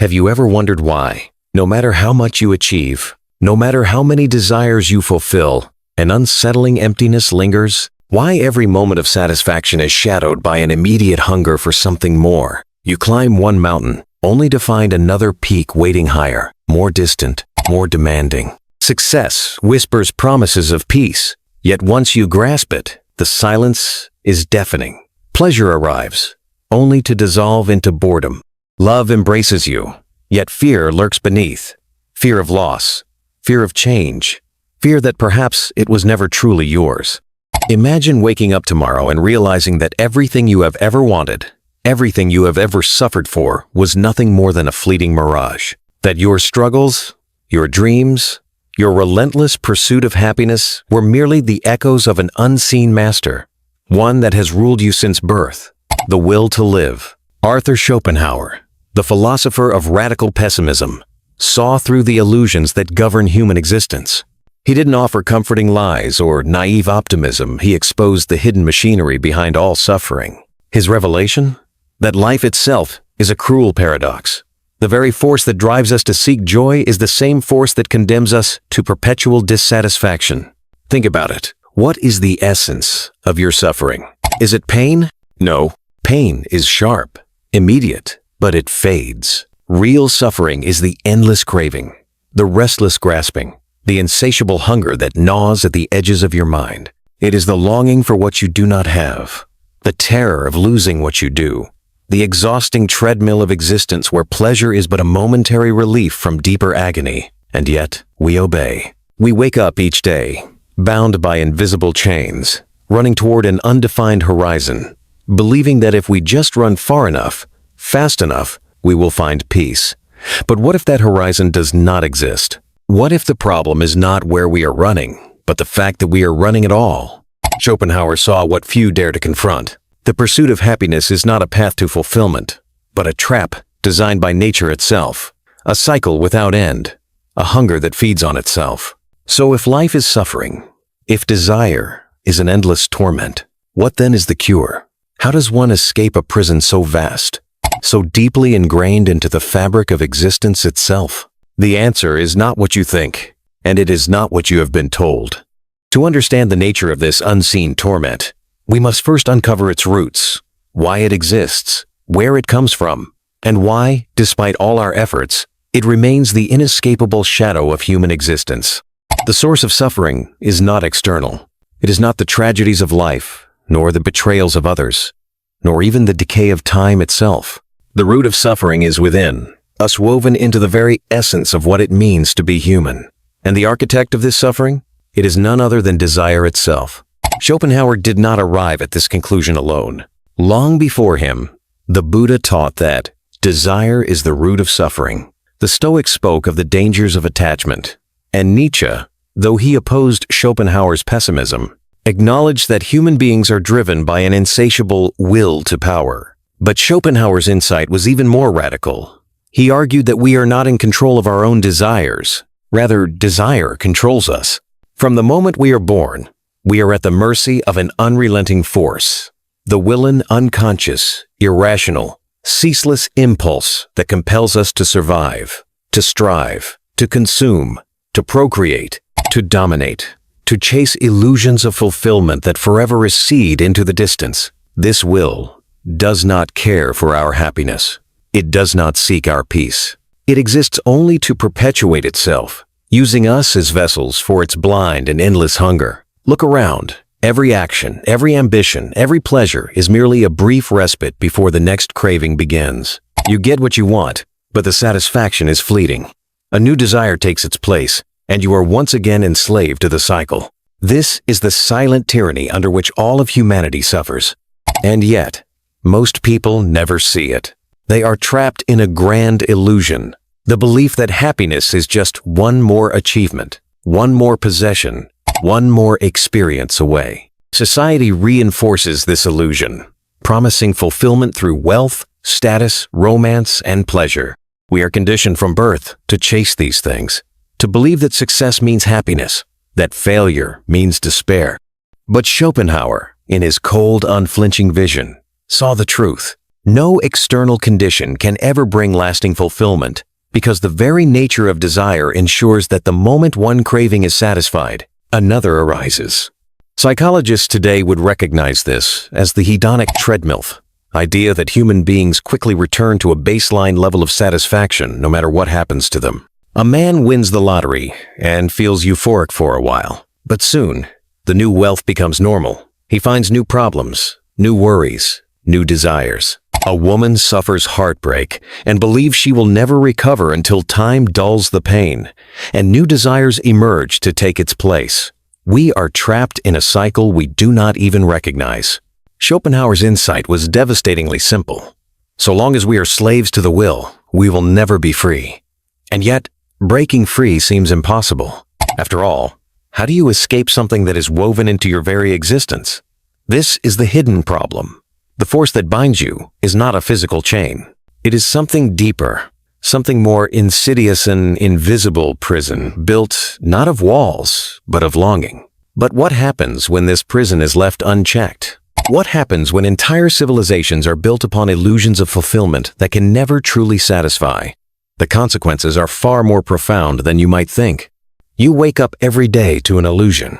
Have you ever wondered why, no matter how much you achieve, no matter how many desires you fulfill, an unsettling emptiness lingers? Why every moment of satisfaction is shadowed by an immediate hunger for something more? You climb one mountain, only to find another peak waiting higher, more distant, more demanding. Success whispers promises of peace, yet once you grasp it, the silence is deafening. Pleasure arrives, only to dissolve into boredom. Love embraces you, yet fear lurks beneath. Fear of loss, fear of change, fear that perhaps it was never truly yours. Imagine waking up tomorrow and realizing that everything you have ever wanted, everything you have ever suffered for, was nothing more than a fleeting mirage. That your struggles, your dreams, your relentless pursuit of happiness were merely the echoes of an unseen master, one that has ruled you since birth. The will to live. Arthur Schopenhauer, the philosopher of radical pessimism, saw through the illusions that govern human existence. He didn't offer comforting lies or naive optimism. He exposed the hidden machinery behind all suffering. His revelation? That life itself is a cruel paradox. The very force that drives us to seek joy is the same force that condemns us to perpetual dissatisfaction. Think about it. What is the essence of your suffering? Is it pain? No. Pain is sharp, immediate, but it fades. Real suffering is the endless craving, the restless grasping, the insatiable hunger that gnaws at the edges of your mind. It is the longing for what you do not have, the terror of losing what you do, the exhausting treadmill of existence where pleasure is but a momentary relief from deeper agony. And yet, we obey. We wake up each day, bound by invisible chains, running toward an undefined horizon, believing that if we just run far enough, fast enough, we will find peace. But what if that horizon does not exist? What if the problem is not where we are running, but the fact that we are running at all? Schopenhauer saw what few dare to confront. The pursuit of happiness is not a path to fulfillment, but a trap designed by nature itself, a cycle without end, a hunger that feeds on itself. So if life is suffering, if desire is an endless torment, what then is the cure? How does one escape a prison so vast, so deeply ingrained into the fabric of existence itself? The answer is not what you think, and it is not what you have been told. To understand the nature of this unseen torment, we must first uncover its roots, why it exists, where it comes from, and why, despite all our efforts, it remains the inescapable shadow of human existence. The source of suffering is not external. It is not the tragedies of life, nor the betrayals of others, nor even the decay of time itself. The root of suffering is within, us woven into the very essence of what it means to be human. And the architect of this suffering? It is none other than desire itself. Schopenhauer did not arrive at this conclusion alone. Long before him, the Buddha taught that desire is the root of suffering. The Stoics spoke of the dangers of attachment, and Nietzsche, though he opposed Schopenhauer's pessimism, acknowledged that human beings are driven by an insatiable will to power. But Schopenhauer's insight was even more radical. He argued that we are not in control of our own desires. Rather, desire controls us. From the moment we are born, we are at the mercy of an unrelenting force, the willing, unconscious, irrational, ceaseless impulse that compels us to survive, to strive, to consume, to procreate, to dominate, to chase illusions of fulfillment that forever recede into the distance. This will does not care for our happiness. It does not seek our peace. It exists only to perpetuate itself, using us as vessels for its blind and endless hunger. Look around. Every action, every ambition, every pleasure is merely a brief respite before the next craving begins. You get what you want, but the satisfaction is fleeting. A new desire takes its place, and you are once again enslaved to the cycle. This is the silent tyranny under which all of humanity suffers. And yet, most people never see it. They are trapped in a grand illusion, the belief that happiness is just one more achievement, one more possession, one more experience away. Society reinforces this illusion, promising fulfillment through wealth, status, romance, and pleasure. We are conditioned from birth to chase these things, to believe that success means happiness, that failure means despair. But Schopenhauer, in his cold, unflinching vision, saw the truth. No external condition can ever bring lasting fulfillment, because the very nature of desire ensures that the moment one craving is satisfied, another arises. Psychologists today would recognize this as the hedonic treadmill idea that human beings quickly return to a baseline level of satisfaction no matter what happens to them. A man wins the lottery and feels euphoric for a while, but soon, the new wealth becomes normal. He finds new problems, new worries, new desires. A woman suffers heartbreak and believes she will never recover until time dulls the pain, and new desires emerge to take its place. We are trapped in a cycle we do not even recognize. Schopenhauer's insight was devastatingly simple. So long as we are slaves to the will, we will never be free. And yet, breaking free seems impossible. After all, how do you escape something that is woven into your very existence? This is the hidden problem. The force that binds you is not a physical chain. It is something deeper, something more insidious, an invisible prison built not of walls, but of longing. But what happens when this prison is left unchecked? What happens when entire civilizations are built upon illusions of fulfillment that can never truly satisfy? The consequences are far more profound than you might think. You wake up every day to an illusion.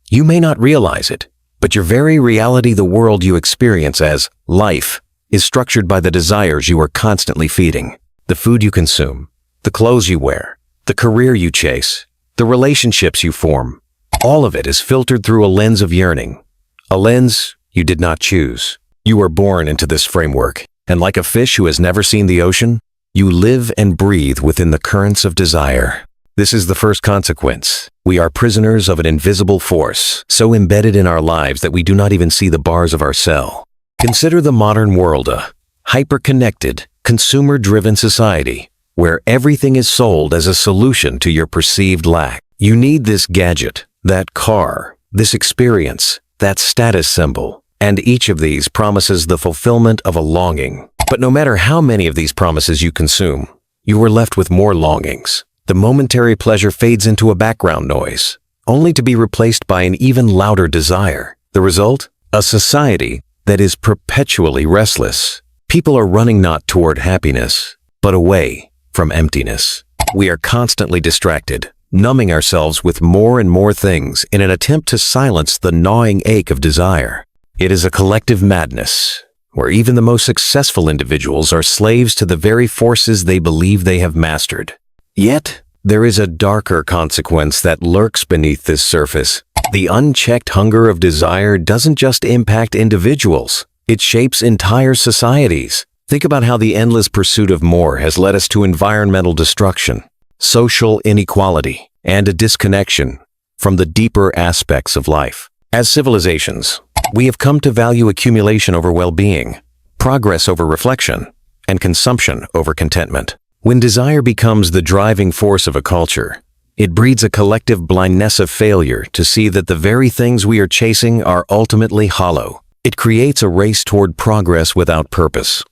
You may not realize it, but your very reality, the world you experience as life, is structured by the desires you are constantly feeding. The food you consume, the clothes you wear, the career you chase, the relationships you form. All of it is filtered through a lens of yearning. A lens you did not choose. You were born into this framework, and like a fish who has never seen the ocean, you live and breathe within the currents of desire. This is the first consequence. We are prisoners of an invisible force, so embedded in our lives that we do not even see the bars of our cell. Consider the modern world, a hyper-connected, consumer-driven society, where everything is sold as a solution to your perceived lack. You need this gadget, that car, this experience, that status symbol, and each of these promises the fulfillment of a longing. But no matter how many of these promises you consume, you are left with more longings. The momentary pleasure fades into a background noise, only to be replaced by an even louder desire. The result? A society that is perpetually restless. People are running not toward happiness, but away from emptiness. We are constantly distracted, numbing ourselves with more and more things in an attempt to silence the gnawing ache of desire. It is a collective madness, where even the most successful individuals are slaves to the very forces they believe they have mastered. Yet, there is a darker consequence that lurks beneath this surface. The unchecked hunger of desire doesn't just impact individuals, it shapes entire societies. Think about how the endless pursuit of more has led us to environmental destruction, social inequality, and a disconnection from the deeper aspects of life. As civilizations, we have come to value accumulation over well-being, progress over reflection, and consumption over contentment. When desire becomes the driving force of a culture, it breeds a collective blindness of failure to see that the very things we are chasing are ultimately hollow. It creates a race toward progress without purpose,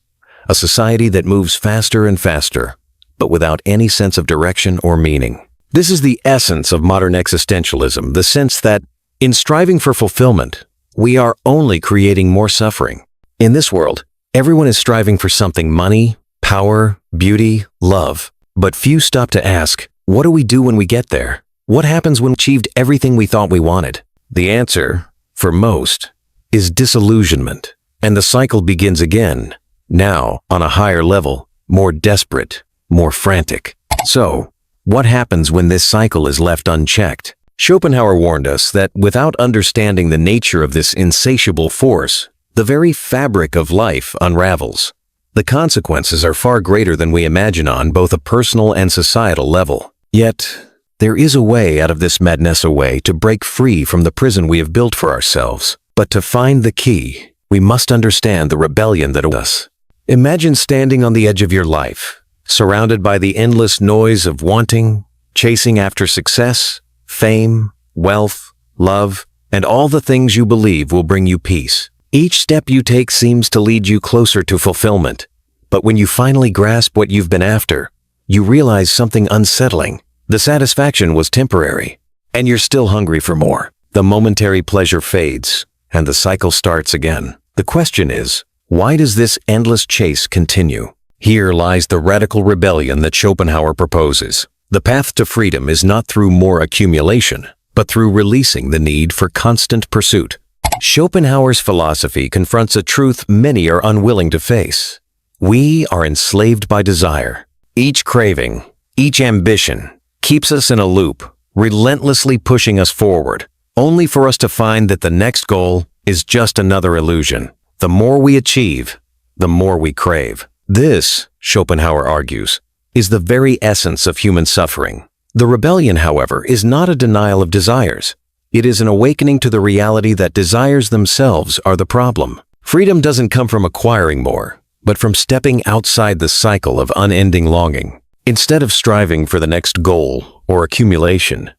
a society that moves faster and faster, but without any sense of direction or meaning. This is the essence of modern existentialism, the sense that, in striving for fulfillment, we are only creating more suffering. In this world, everyone is striving for something: money, power, beauty, love. But few stop to ask, what do we do when we get there? What happens when we achieved everything we thought we wanted? The answer, for most, is disillusionment. And the cycle begins again, now on a higher level, more desperate, more frantic. So, what happens when this cycle is left unchecked? Schopenhauer warned us that without understanding the nature of this insatiable force, the very fabric of life unravels. The consequences are far greater than we imagine on both a personal and societal level. Yet, there is a way out of this madness, a way to break free from the prison we have built for ourselves. But to find the key, we must understand the rebellion that awaits us. Imagine standing on the edge of your life, surrounded by the endless noise of wanting, chasing after success, fame, wealth, love, and all the things you believe will bring you peace. Each step you take seems to lead you closer to fulfillment. But when you finally grasp what you've been after, you realize something unsettling. The satisfaction was temporary, and you're still hungry for more. The momentary pleasure fades, and the cycle starts again. The question is, Why does this endless chase continue? Here lies the radical rebellion that Schopenhauer proposes. The path to freedom is not through more accumulation, but through releasing the need for constant pursuit. Schopenhauer's philosophy confronts a truth many are unwilling to face. We are enslaved by desire. Each craving, each ambition, keeps us in a loop, relentlessly pushing us forward, only for us to find that the next goal is just another illusion. The more we achieve, the more we crave. This, Schopenhauer argues, is the very essence of human suffering. The rebellion, however, is not a denial of desires. It is an awakening to the reality that desires themselves are the problem. Freedom doesn't come from acquiring more, but from stepping outside the cycle of unending longing. Instead of striving for the next goal or accumulation,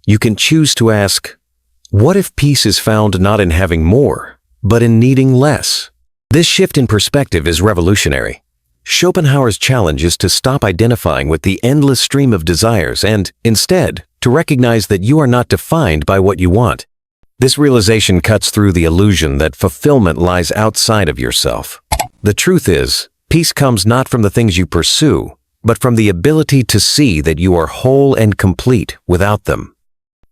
you can choose to ask, what if peace is found not in having more, but in needing less? This shift in perspective is revolutionary. Schopenhauer's challenge is to stop identifying with the endless stream of desires and, instead, to recognize that you are not defined by what you want. This realization cuts through the illusion that fulfillment lies outside of yourself. The truth is, peace comes not from the things you pursue, but from the ability to see that you are whole and complete without them.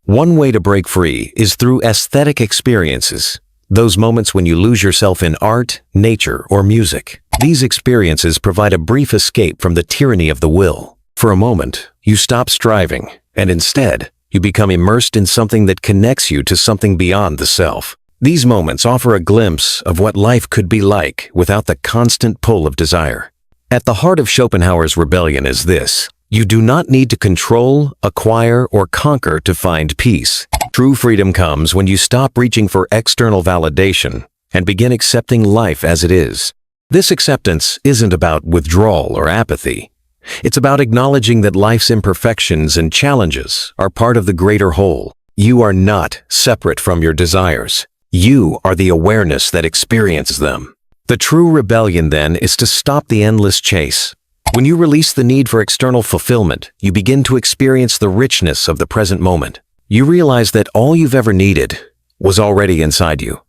One way to break free is through aesthetic experiences, those moments when you lose yourself in art, nature, or music. These experiences provide a brief escape from the tyranny of the will. For a moment, you stop striving, and instead, you become immersed in something that connects you to something beyond the self. These moments offer a glimpse of what life could be like without the constant pull of desire. At the heart of Schopenhauer's rebellion is this: you do not need to control, acquire, or conquer to find peace. True freedom comes when you stop reaching for external validation and begin accepting life as it is. This acceptance isn't about withdrawal or apathy. It's about acknowledging that life's imperfections and challenges are part of the greater whole. You are not separate from your desires. You are the awareness that experiences them. The true rebellion, then, is to stop the endless chase. When you release the need for external fulfillment, you begin to experience the richness of the present moment. You realize that all you've ever needed was already inside you.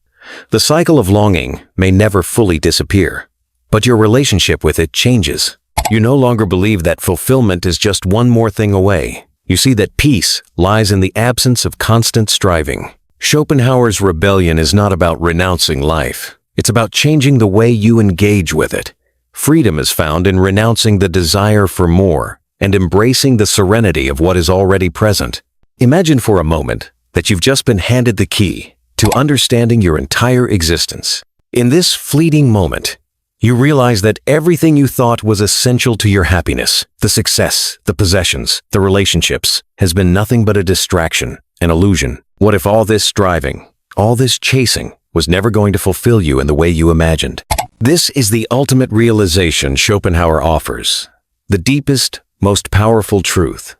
The cycle of longing may never fully disappear, but your relationship with it changes. You no longer believe that fulfillment is just one more thing away. You see that peace lies in the absence of constant striving. Schopenhauer's rebellion is not about renouncing life. It's about changing the way you engage with it. Freedom is found in renouncing the desire for more and embracing the serenity of what is already present. Imagine for a moment that you've just been handed the key to understanding your entire existence. In this fleeting moment, you realize that everything you thought was essential to your happiness, the success, the possessions, the relationships, has been nothing but a distraction, an illusion. What if all this striving, all this chasing, was never going to fulfill you in the way you imagined? This is the ultimate realization Schopenhauer offers, the deepest, most powerful truth.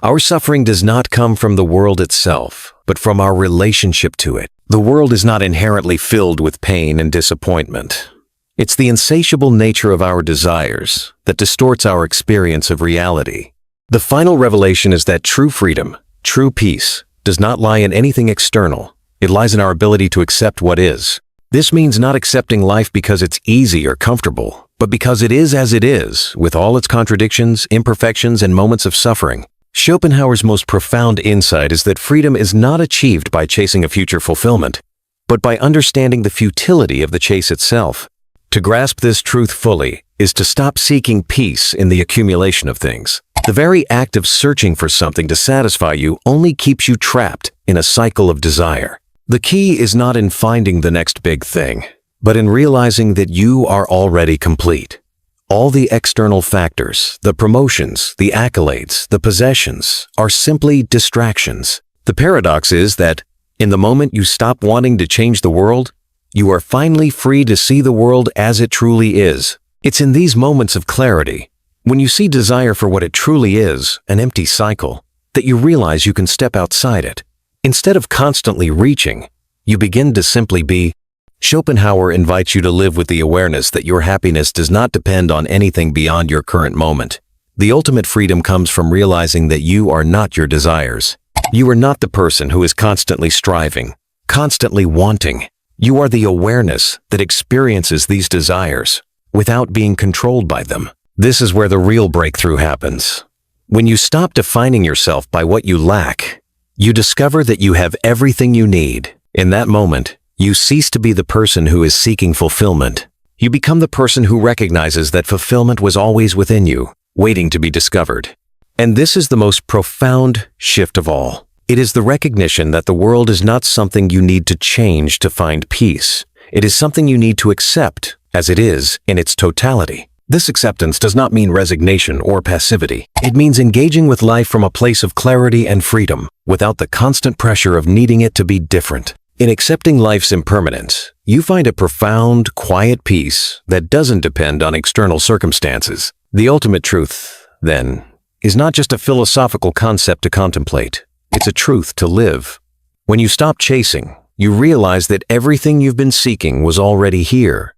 Our suffering does not come from the world itself, but from our relationship to it. The world is not inherently filled with pain and disappointment. It's the insatiable nature of our desires that distorts our experience of reality. The final revelation is that true freedom, true peace, does not lie in anything external. It lies in our ability to accept what is. This means not accepting life because it's easy or comfortable, but because it is as it is, with all its contradictions, imperfections, and moments of suffering. Schopenhauer's most profound insight is that freedom is not achieved by chasing a future fulfillment, but by understanding the futility of the chase itself. To grasp this truth fully is to stop seeking peace in the accumulation of things. The very act of searching for something to satisfy you only keeps you trapped in a cycle of desire. The key is not in finding the next big thing, but in realizing that you are already complete. All the external factors, the promotions, the accolades, the possessions, are simply distractions. The paradox is that, in the moment you stop wanting to change the world, you are finally free to see the world as it truly is. It's in these moments of clarity, when you see desire for what it truly is, an empty cycle, that you realize you can step outside it. Instead of constantly reaching, you begin to simply be. Schopenhauer invites you to live with the awareness that your happiness does not depend on anything beyond your current moment. The ultimate freedom comes from realizing that you are not your desires. You are not the person who is constantly striving, constantly wanting. You are the awareness that experiences these desires without being controlled by them. This is where the real breakthrough happens. When you stop defining yourself by what you lack, you discover that you have everything you need. In that moment, you cease to be the person who is seeking fulfillment. You become the person who recognizes that fulfillment was always within you, waiting to be discovered. And this is the most profound shift of all. It is the recognition that the world is not something you need to change to find peace. It is something you need to accept as it is in its totality. This acceptance does not mean resignation or passivity. It means engaging with life from a place of clarity and freedom, without the constant pressure of needing it to be different. In accepting life's impermanence, you find a profound, quiet peace that doesn't depend on external circumstances. The ultimate truth, then, is not just a philosophical concept to contemplate. It's a truth to live. When you stop chasing, you realize that everything you've been seeking was already here.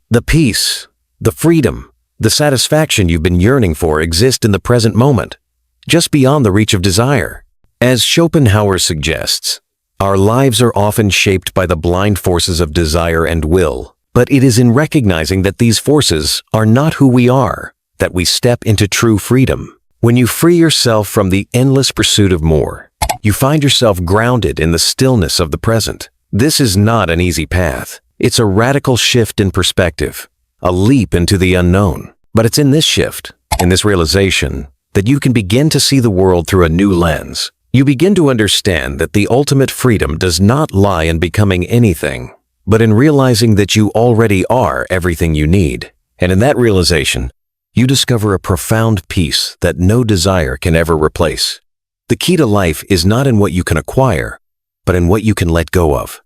The peace, the freedom, the satisfaction you've been yearning for exist in the present moment, just beyond the reach of desire. As Schopenhauer suggests, our lives are often shaped by the blind forces of desire and will, but it is in recognizing that these forces are not who we are that we step into true freedom. When you free yourself from the endless pursuit of more, you find yourself grounded in the stillness of the present. This is not an easy path. It's a radical shift in perspective, a leap into the unknown. But it's in this shift, in this realization, that you can begin to see the world through a new lens. You begin to understand that the ultimate freedom does not lie in becoming anything, but in realizing that you already are everything you need. And in that realization, you discover a profound peace that no desire can ever replace. The key to life is not in what you can acquire, but in what you can let go of.